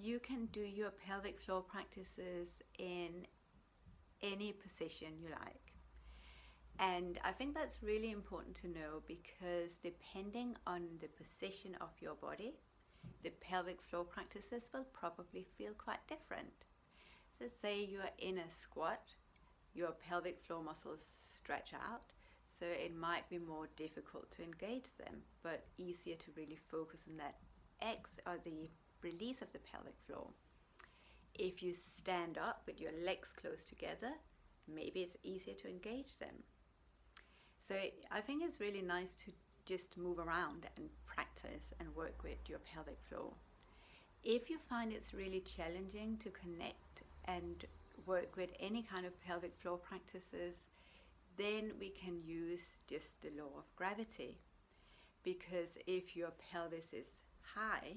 you can do your pelvic floor practices in any position you like. And I think that's really important to know, because depending on the position of your body, the pelvic floor practices will probably feel quite different. So say you are in a squat, your pelvic floor muscles stretch out, so it might be more difficult to engage them, but easier to really focus on that the release of the pelvic floor. If you stand up with your legs close together, maybe it's easier to engage them. So I think it's really nice to just move around and practice and work with your pelvic floor. If you find it's really challenging to connect and work with any kind of pelvic floor practices, then we can use just the law of gravity. Because if your pelvis is high,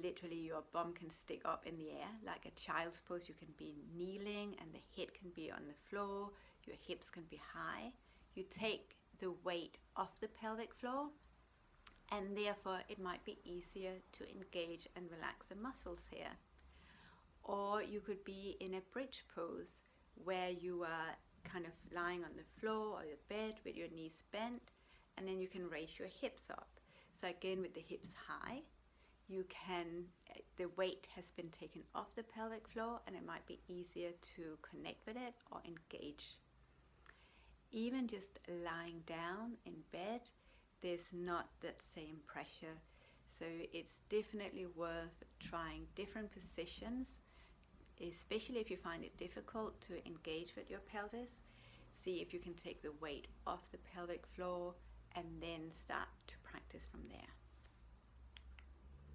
literally your bum can stick up in the air like a child's pose. You can be kneeling and the head can be on the floor, your hips can be high. You take the weight off the pelvic floor, and therefore it might be easier to engage and relax the muscles here. Or you could be in a bridge pose where you are kind of lying on the floor or the bed with your knees bent, and then you can raise your hips up. So again, with the hips high, the weight has been taken off the pelvic floor, and it might be easier to connect with it or engage. Even just lying down in bed, there's not that same pressure. So it's definitely worth trying different positions, especially if you find it difficult to engage with your pelvis. See if you can take the weight off the pelvic floor and then start to practice from there.